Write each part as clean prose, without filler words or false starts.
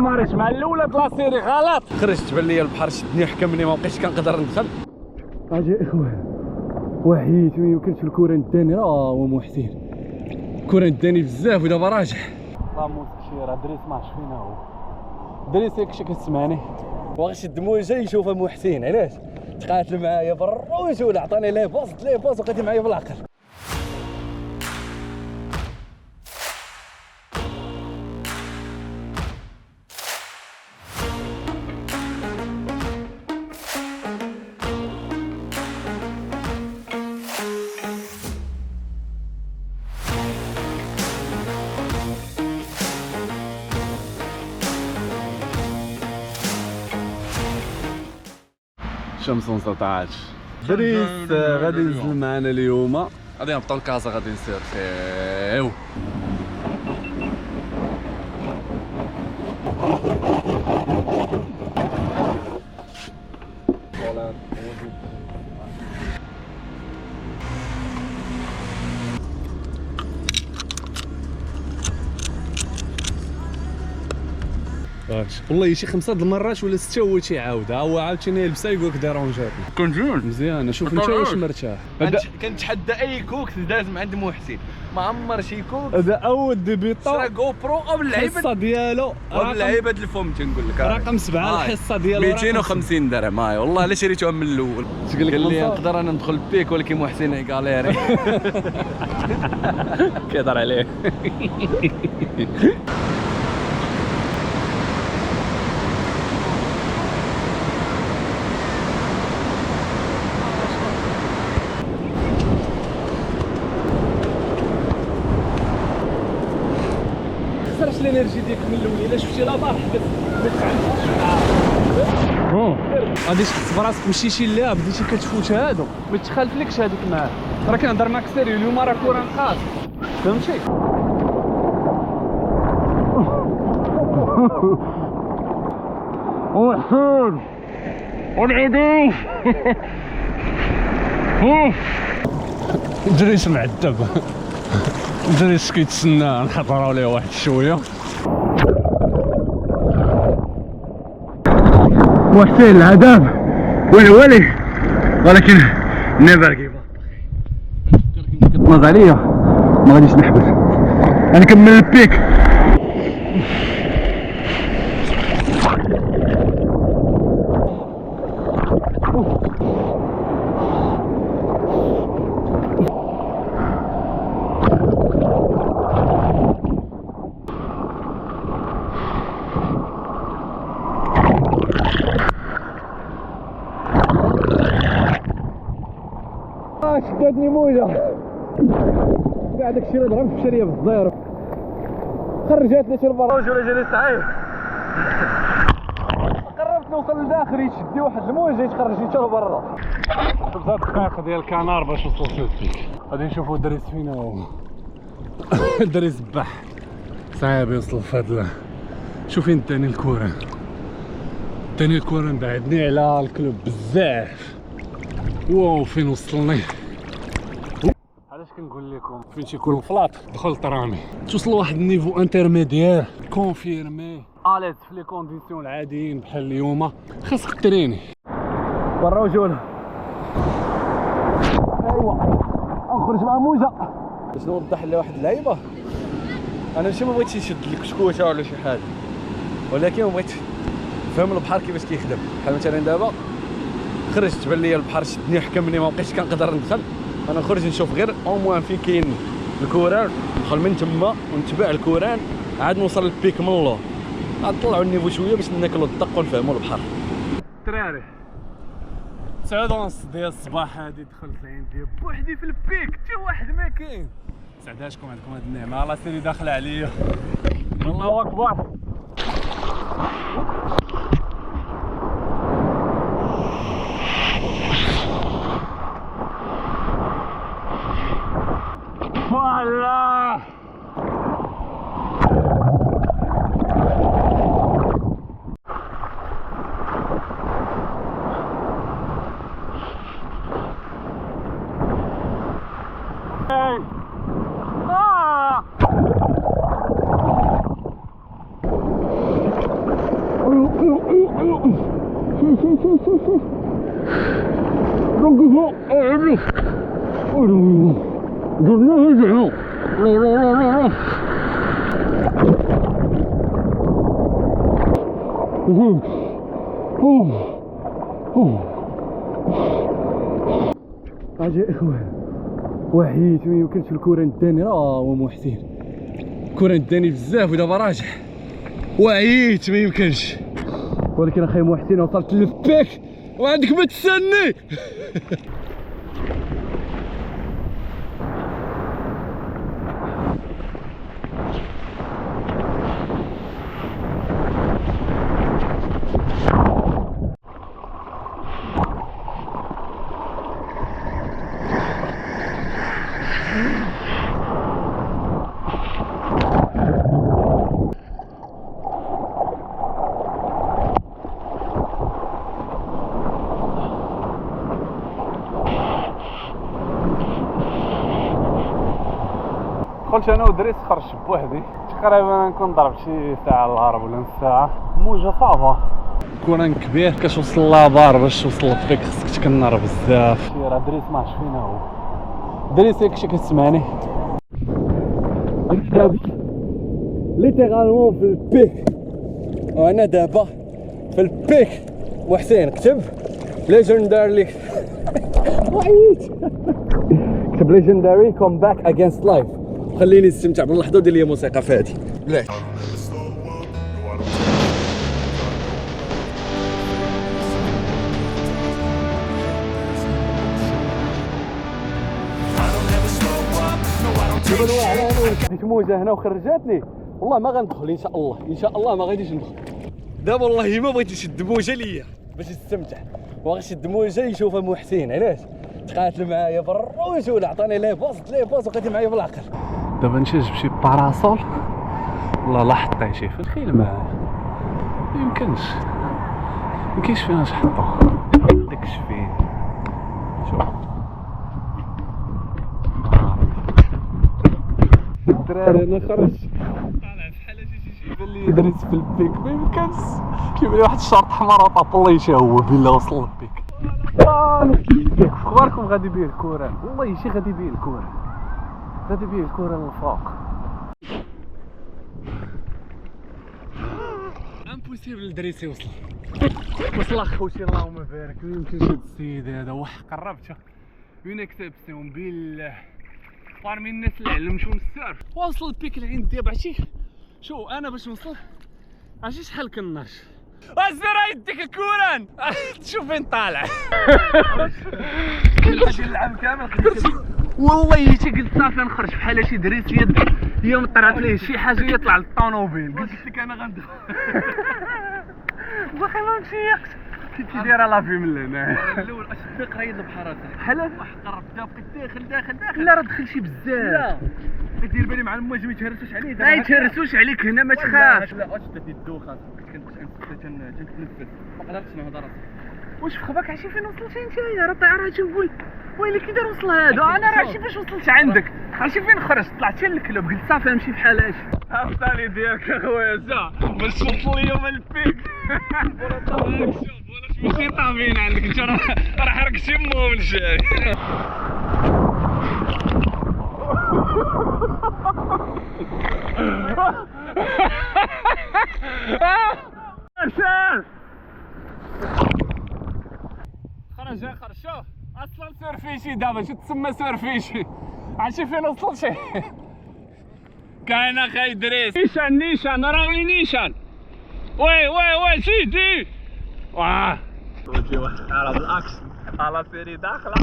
ماريش مع الاولى د لاسيري غلط. خرجت بان ليا البحر شدني حكمني ما بقيتش كنقدر ندخل. اجي اخوان وحيت ما يمكنش الكره نداني هو محسن الكره نداني بزاف ودابا راجع. الله مسكشيره دريس ما عرفتش فين هو دريس ياك كتسمعني واش الدموجه يشوفها محسن علاش تقاتل معايا بالروج ولا عطاني لي باص وقيتي معايا بالعقل. شمس 19 دريس غادي ينزل معنا اليوم. غادي نبطاو لكازا غادي نسيرفيو. والله شي 5 د المرات ولا 6 هو تيعاودها هو عاوتاني يلبسها يقول لك ديرونجات. كنت مزيان شوف انت واش مرتاح. كنتحدى اي كوكس داز من عند محسن ما عمر شي كوكس. هذا اول ديبيطون شرا جو برو او اللعيبه الحصه ديالو اللعيبه د الفم تنقول لك رقم 7 الحصه ديالو 250 درهم. هاي والله الا شريتوها من الاول. قال لي نقدر انا ندخل بيك ولكن محسن يقاليري كيهضر عليه. الانرجي ديالك من الاول الا شفتي لا بارح ما تعرفش غادي تحس براسك مشيتي ليها بديتي كتفوت هادو ما تخالفلكش هذيك معاه. راه كنهضر معاك سيريو اليوم راه كره نقاص فهمتي. وحسن ونعيدو دريس معذب دريس كيتسنى نحضروا ليه واحد شويه. محسن العذاب والولي ولكن نيفر كيف كتناض عليا ما غاديش نحبس انا كمل البيك. شداتني موجه كاع داكشي اللي ضرب في الشريه بالزيرو خرجاتني شي لبرا ولا جالي صعيب. قربت نوصل لداخل يشدي واحد الموجه يتخرجني حتى لبرا. 5 دقائق ديال الكنار باش وصلت للبيك. غادي نشوفو دريس فينا هو دريس باح صعيب يوصل فهاد. شوف فين داني الكورة داني الكورة بعدني على الكلوب بزاف. واو فين وصلني. علاش كنقول لكم فين تيكون الفلاط دخلت رامي توصل لواحد النيفو انترميديير كونفيرمي اليز في لي كونديسيون العاديين بحال اليوم خاصك تريني برا وجوله. ايوا نخرج مع موجه باش نوضح لواحد اللعيبه. انا ماشي ما بغيتش نشد لك كشكوشه ولا شي حاجه ولكن بغيت نفهم البحر كيفاش كيخدم. بحال مثلا دابا خرجت بان ليا البحر شدني حكمني ما بقيتش كنقدر ندخل. انا نخرج نشوف غير او موان فين كاين الكوران ندخل من تما ونتبع الكوران عاد نوصل للبيك من اللور عاد نطلعوا النيفو شويه باش ناكلوا الدق ونفهموا البحر. الدراري 9:30 ديال الصباح هادي دخلت عندي بوحدي في البيك حتى واحد ما كاين. سعداشكم عندكم هاد النعمه الله سيري داخله عليا. الله اكبر. والله اجي اخوان وحيت ما يمكنش الكره نداني راه محسن الكره نداني بزاف ودابا راجع وعيت ما يمكنش ولكن اخي محسن وصلت للبيك وعندك ما تستني قلت انا ودريس خرجت بوحدي تقريبا نكون ضربت شي ساعه الغرب ولا نص ساعه موجه صافا كون كبير كتوصل لابار باش توصل للطريق خصك تكنر بزاف راه دريس ما عرفتش فين هو دريس ياك شي كتسمعني دابا ليتيرالمون في البيك وانا دابا في البيك محسن كتب ليجنداري وعيت كتب ليجنداري كوم باك اجينست لايف خليني نستمتع باللحظه ودير لي موسيقى في هادي بلاك ديت موجه هنا وخرجاتني والله ما غندخل ان شاء الله ان شاء الله ما غاديش ندخل دابا والله ما بغيت نشد موجه ليا باش نستمتع باغي نشد موجه يشوفها محسن علاش تقاتل معايا بالروج ولا عطاني لي باص وقيتي معايا بالعقل دابا نشج بشي باراسول والله لا حطيه شي في الخيل معايا ميمكنش مكاينش فين نحطو داكش فين شوف الدراري انا خرجت طالع بحال شي يبان لي دريت في البيك ميمكنش كيبان لي واحد الشرط حمار طابليشي هو بلا وصل للبيك اخباركم غادي بيه الكره والله شي غادي بيه الكره غادي بيه الكره للفوق امبوسيبل الدريس وصل اخوتي اللهم بارك ما يمكنش هاد السيد هذا وحق قربته اون اكسبسيون بالله فار من الناس اللي علمتهم السيرف وصل البيك اللي عندي دابا عرفتي شو انا باش نوصل عرفتي شحال كناش الزرا يديك الكوران تشوف فين طالع كنت العام كامل والله حتى قلت صافي نخرج بحال شي دريس يد يوم طرات ليه شي حاجه يطلع للطونوبيل قلت لك انا غندخل باقي ما مشيقش كي دايره لافي من هنا الاول اش الدق راهي البحر بحال واحد قرب بقيت داخل لا راه دخلتي بزاف لا دير بالي مع المواج ما يتهرسوش عليه ما يتهرسوش عليك هنا ما تخافش لا اش درتي الدوخه كنتنفس ما قدرتش نهضر واش فخباك عرفتي فين وصلتي نتايا راه طياره تنقول ويلي كي دار وصل هذا انا راه عرفتي فاش وصلت عندك عرفتي فين خرجت طلعت حتى للكلوب قلت صافي نمشي بحال هادشي الطالي ديالك اخويا سا باش توصل اليوم البيك ولا ماشي طابين عندك انت راه حركتي مو من جاي خرج شوف اصلا سورفيشي دابا شو تسمى سورفيشي عرفتي فين وصلتي كاين اخي دريس نيشان راوي نيشان وي سيدي واه وجهي واحد الحاره بالاكس على سيري داخله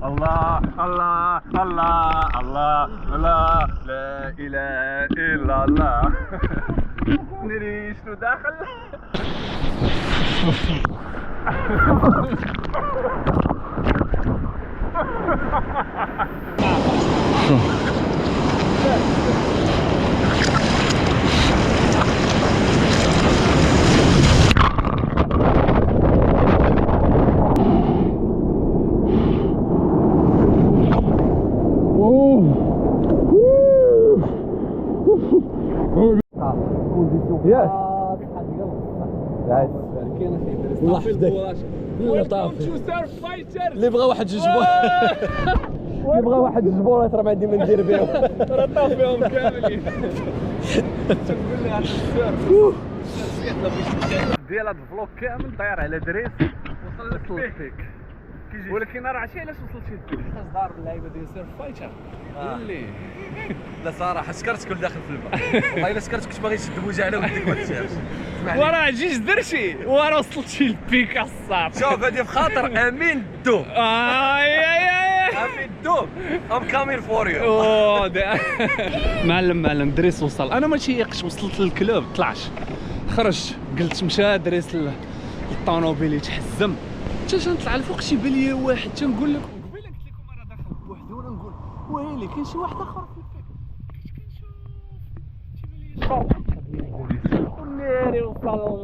الله الله الله الله لا اله الا الله ندري شنو داخل والله طافي اللي بغى واحد جوج اللي بغى واحد جبورات راه ما عندي ما ندير بهم راه طافيهم كاملين تقول لي هذا السيرف ديال هذا الفلوق كامل داير على دريس وصل للبيك ولكن راه عرفتي علاش وصلت للبيك حيت دار اللعيبه ديال سيرف فايتر اللي لا صراحه سكرت كل داخل في الماء والله الا سكرت كنت باغي نشد بوجه على وديك ما تشافش وراه جيج درتي وراه وصلت شي البيك الصاط شوف هادي بخاطر امين الدوب امين الدوب ام كامين فور يو معلم دريس وصل انا ما تيقش وصلت للكلوب طلعش خرج قلت مشى دريس الطونوبيل يتحزم حتى تنطلع لفوق شي بليه واحد تنقول لك قبيله قلت لكم انا داخل بوحدي وانا نقول ويلي كاين شي واحد اخر في البيك كنشوف شي بليه شارب والناري وصل